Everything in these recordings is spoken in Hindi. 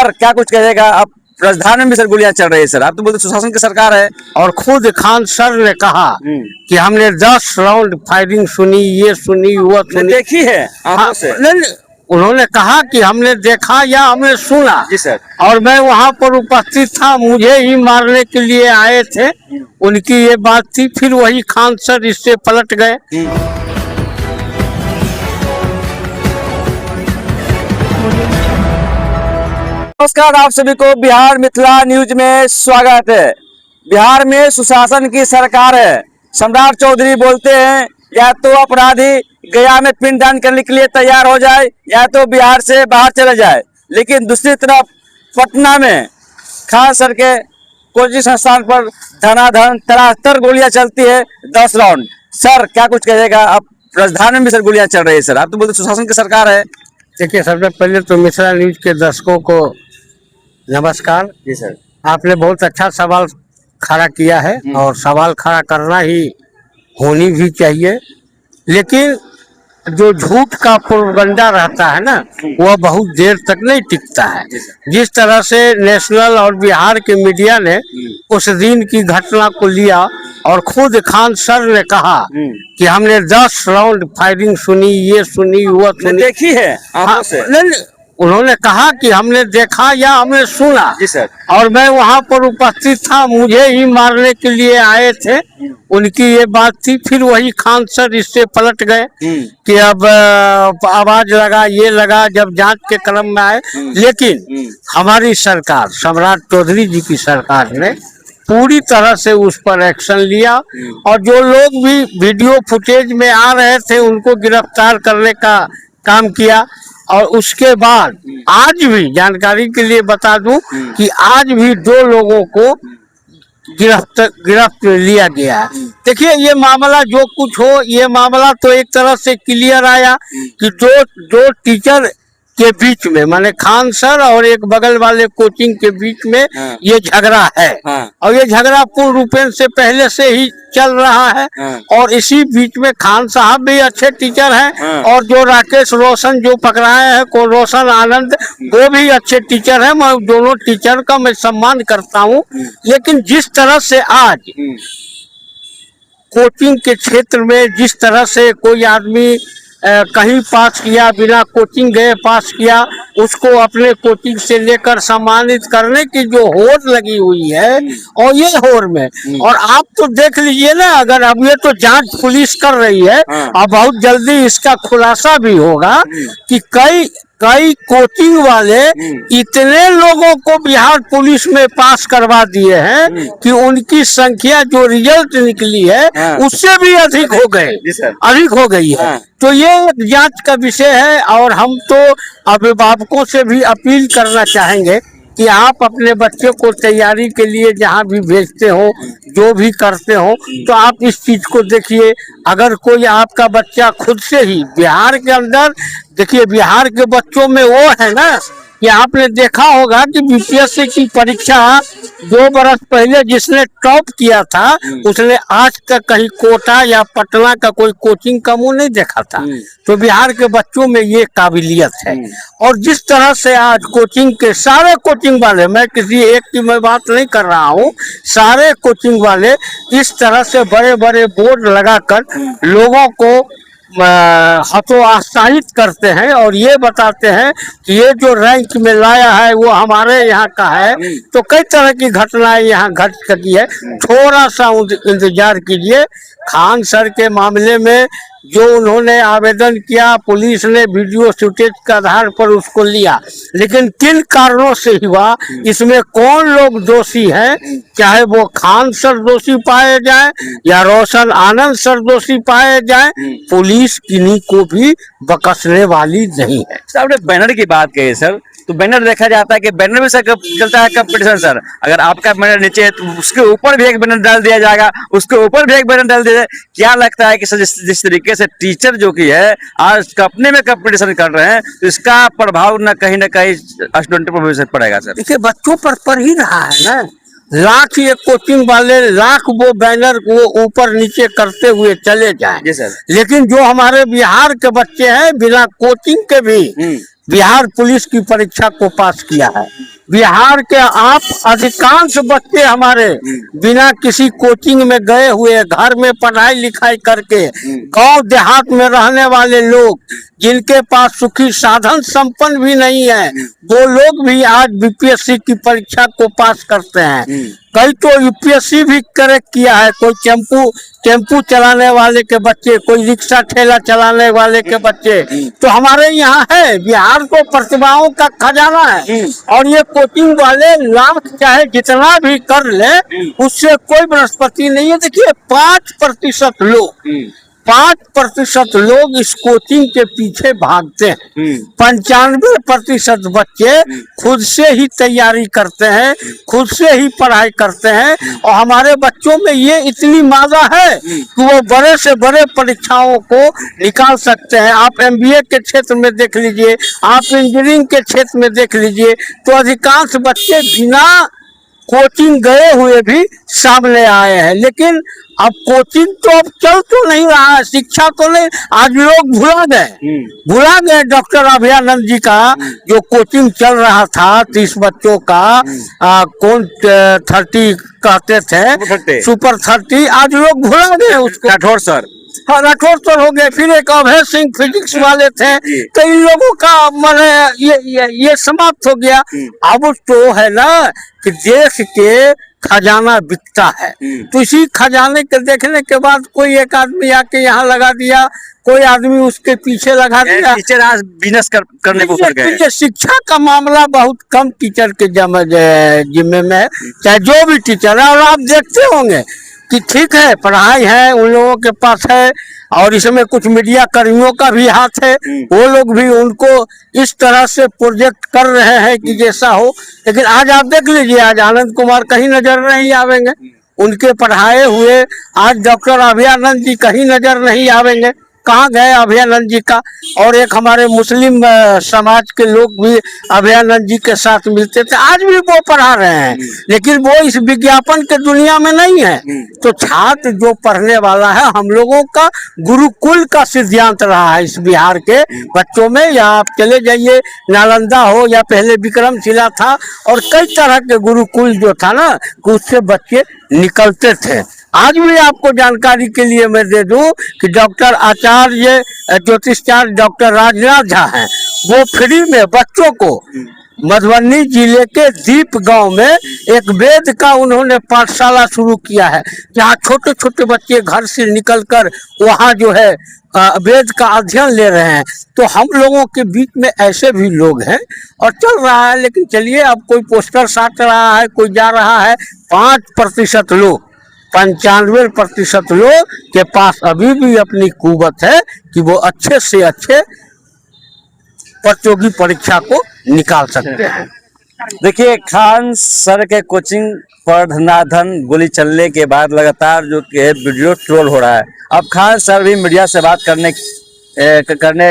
सर क्या कुछ कहेगा? अब राजधानी में भी सर गोलियां चल रही है सर, आप तो बोलते सुशासन की सरकार है। और खुद खान सर ने कहा कि हमने 10 राउंड फायरिंग सुनी, ये सुनी, वो सुनी, देखी है आंखों हाँ, से। नहीं, उन्होंने कहा कि हमने देखा या हमने सुना। जी सर। और मैं वहां पर उपस्थित था, मुझे ही मारने के लिए आए थे, उनकी ये बात थी। फिर वही खान सर इससे पलट गए। नमस्कार, आप सभी को बिहार मिथिला न्यूज में स्वागत है। बिहार में सुशासन की सरकार है। सम्राट चौधरी बोलते हैं या तो अपराधी गया में पिंडदान करने के लिए तैयार हो जाए या तो बिहार से बाहर चले जाए। लेकिन दूसरी तरफ पटना में खान सर के कोचिंग संस्थान पर धनाधन तरातर गोलियां चलती है, 10 राउंड। सर क्या कुछ कहेगा? अब राजधानी में भी सर गोलियां चल रही है सर, आप तो बोलते सुशासन की सरकार है। देखिए, सबसे पहले तो मिथिला न्यूज के दर्शकों को नमस्कार। जी सर। आपने बहुत अच्छा सवाल खड़ा किया है और सवाल खड़ा करना ही होनी भी चाहिए। लेकिन जो झूठ का प्रोपगंडा रहता है ना, वह बहुत देर तक नहीं टिकता है। जिस तरह से नेशनल और बिहार के मीडिया ने उस दिन की घटना को लिया और खुद खान सर ने कहा कि हमने 10 राउंड फायरिंग सुनी, ये सुनी, वो सुनी, देखी है आंखों से। नहीं, उन्होंने कहा कि हमने देखा या हमने सुना। जी सर। और मैं वहां पर उपस्थित था, मुझे ही मारने के लिए आए थे, उनकी ये बात थी। फिर वही खान सर इससे पलट गए कि अब आवाज लगा, ये लगा, जब जांच के क्रम में आए। लेकिन हमारी सरकार, सम्राट चौधरी जी की सरकार ने पूरी तरह से उस पर एक्शन लिया और जो लोग भी वीडियो फुटेज में आ रहे थे उनको गिरफ्तार करने का काम किया। और उसके बाद आज भी जानकारी के लिए बता दूं कि आज भी 2 लोगों को गिरफ्त लिया गया है। देखिए, ये मामला जो कुछ हो, ये मामला तो एक तरह से क्लियर आया कि दो टीचर के बीच में, माने खान सर और एक बगल वाले कोचिंग के बीच में ये झगड़ा है। और ये झगड़ा पूर्ण रूपेण से पहले से ही चल रहा है। और इसी बीच में खान साहब भी अच्छे टीचर हैं और जो राकेश रोशन जो पकड़ाए हैं, को रोशन आनंद, वो भी अच्छे टीचर हैं। मैं दोनों टीचर का मैं सम्मान करता हूँ। लेकिन जिस तरह से आज कोचिंग के क्षेत्र में जिस तरह से कोई आदमी कहीं पास किया, बिना कोचिंग गए पास किया, उसको अपने कोचिंग से लेकर सम्मानित करने की जो होड़ लगी हुई है, और ये होड़ में, और आप तो देख लीजिए ना, अगर अब ये तो जांच पुलिस कर रही है और बहुत जल्दी इसका खुलासा भी होगा कि कई कोचिंग वाले इतने लोगों को बिहार पुलिस में पास करवा दिए हैं कि उनकी संख्या जो रिजल्ट निकली है उससे भी अधिक हो गई है। तो ये जांच का विषय है और हम तो अभिभावकों से भी अपील करना चाहेंगे कि आप अपने बच्चे को तैयारी के लिए जहाँ भी भेजते हो, जो भी करते हो, तो आप इस चीज को देखिए। अगर कोई आपका बच्चा खुद से ही बिहार के अंदर, देखिए बिहार के बच्चों में वो है ना कि आपने देखा होगा कि बीपीएससी की परीक्षा 2 बरस पहले जिसने टॉप किया था उसने आज तक कहीं कोटा या पटना का कोई कोचिंग का मुंह नहीं देखा था। तो बिहार के बच्चों में ये काबिलियत है। और जिस तरह से आज कोचिंग के सारे कोचिंग वाले, मैं किसी एक की मैं बात नहीं कर रहा हूँ, सारे कोचिंग वाले इस तरह से बड़े बड़े बोर्ड लगाकर लोगों को हतोत्साहित करते हैं और ये बताते हैं कि ये जो रैंक में लाया है वो हमारे यहाँ का है। तो कई तरह की घटनाएं यहाँ घट चुकी है। थोड़ा सा इंतजार कीजिए। खान सर के मामले में जो उन्होंने आवेदन किया, पुलिस ने वीडियो फुटेज के आधार पर उसको लिया, लेकिन किन कारणों से हुआ, इसमें कौन लोग दोषी हैं, चाहे वो खान सर दोषी पाए जाए या रोशन आनंद सर दोषी पाए जाए, पुलिस किन्हीं को भी बख्शने वाली नहीं है। सर आपने बैनर की बात कही सर, तो बैनर देखा जाता है कि बैनर में सर चलता है कंपटीशन सर। अगर आपका बैनर नीचे है तो उसके ऊपर भी एक बैनर डाल दिया जाएगा, उसके ऊपर भी एक बैनर डाल दिया जाए। क्या लगता है कि सर जिस तरीके से टीचर जो कि है आज अपने में कंपटीशन कर रहे हैं, तो इसका प्रभाव न कहीं स्टूडेंट पर पड़ेगा सर? देखिए, बच्चों पर पड़ ही रहा है ना। लाख ये कोचिंग वाले, लाख वो बैनर वो ऊपर नीचे करते हुए चले जाएं। जी सर। लेकिन जो हमारे बिहार के बच्चे हैं बिना कोचिंग के भी बिहार पुलिस की परीक्षा को पास किया है, बिहार के आप अधिकांश बच्चे हमारे बिना किसी कोचिंग में गए हुए घर में पढ़ाई लिखाई करके गांव देहात में रहने वाले लोग जिनके पास सुखी साधन संपन्न भी नहीं है, वो लोग भी आज बीपीएससी की परीक्षा को पास करते हैं। कई तो यूपीएससी भी क्रैक किया है, कोई टेम्पू चलाने वाले के बच्चे, कोई रिक्शा ठेला चलाने वाले के बच्चे। तो हमारे यहाँ है, बिहार को प्रतिभाओं का खजाना है और ये कोचिंग वाले लाभ चाहे जितना भी कर ले उससे कोई बृहस्पति नहीं है। देखिए 5% लोग इस कोचिंग के पीछे भागते हैं। 95% बच्चे खुद से ही तैयारी करते हैं, खुद से ही पढ़ाई करते हैं और हमारे बच्चों में ये इतनी मादा है कि वो बड़े से बड़े परीक्षाओं को निकाल सकते हैं। आप एमबीए के क्षेत्र में देख लीजिए, आप इंजीनियरिंग के क्षेत्र में देख लीजिए, तो अधिकांश बच्चे बिना कोचिंग गए हुए भी सामने आए हैं। लेकिन अब कोचिंग तो अब चल तो नहीं रहा है, शिक्षा तो नहीं, आज लोग भुला गए डॉक्टर अभयानंद जी का जो कोचिंग चल रहा था 30 बच्चों का, कौन 30 कहते थे, सुपर 30, आज लोग भुला गए उसको। राठौर सर, हाँ राठौर सर हो गए, फिर एक अभय सिंह फिजिक्स वाले थे, तो इन लोगों का माने ये समाप्त हो गया। अब तो है ना कि देश के खजाना बिकता है, तो इसी खजाने के देखने के बाद कोई एक आदमी आके यहाँ लगा दिया, कोई आदमी उसके पीछे लगा दिया। टीचर आज बिजनेस करने को उतर गए। शिक्षा का मामला बहुत कम टीचर के जिम्मे में है, चाहे जो भी टीचर है। और आप देखते होंगे कि ठीक है, पढ़ाई है उन लोगों के पास है और इसमें कुछ मीडिया कर्मियों का भी हाथ है, वो लोग भी उनको इस तरह से प्रोजेक्ट कर रहे हैं कि जैसा हो। लेकिन आज आप देख लीजिए, आज आनंद कुमार कहीं नजर नहीं आवेंगे, उनके पढ़ाए हुए आज डॉक्टर अभयानंद जी कहीं नजर नहीं आवेंगे। कहाँ गए अभयानंद जी का? और एक हमारे मुस्लिम समाज के लोग भी अभयानंद जी के साथ मिलते थे, आज भी वो पढ़ा रहे हैं, लेकिन वो इस विज्ञापन के दुनिया में नहीं है। तो छात्र जो पढ़ने वाला है, हम लोगों का गुरुकुल का सिद्धांत रहा है इस बिहार के बच्चों में। या आप चले जाइए, नालंदा हो या पहले विक्रमशिला था, और कई तरह के गुरुकुल जो था ना, उससे बच्चे निकलते थे। आज भी आपको जानकारी के लिए मैं दे दूं कि डॉक्टर आचार्य ज्योतिषाचार्य डॉक्टर राजनाथ झा हैं, वो फ्री में बच्चों को मधुबनी जिले के दीप गांव में एक वेद का उन्होंने पाठशाला शुरू किया है, जहाँ छोटे छोटे बच्चे घर से निकलकर वहाँ जो है वेद का अध्ययन ले रहे हैं। तो हम लोगों के बीच में ऐसे भी लोग हैं और चल रहा है। लेकिन चलिए, अब कोई पोस्टर साट रहा है, कोई जा रहा है। 5% लोग, 95% लोग के पास अभी भी अपनी कुवत है कि वो अच्छे से अच्छे प्रतियोगी परीक्षा को निकाल सकते हैं। देखिए, खान सर के कोचिंग पर धनाधन गोली चलने के बाद लगातार जो है वीडियो ट्रोल हो रहा है। अब खान सर भी मीडिया से बात करने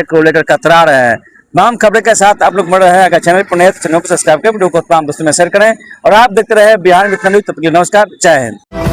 को लेकर कतरा रहे हैं। तमाम खबरें के साथ आप लोग बढ़ रहे हैं। अगर चैनल पर नए तो चैनल को सब्सक्राइब करें, वीडियो को तमाम दोस्तों में शेयर करें और आप देखते रहे बिहार मित्र न्यूज। तब तक नमस्कार, जय हिंद।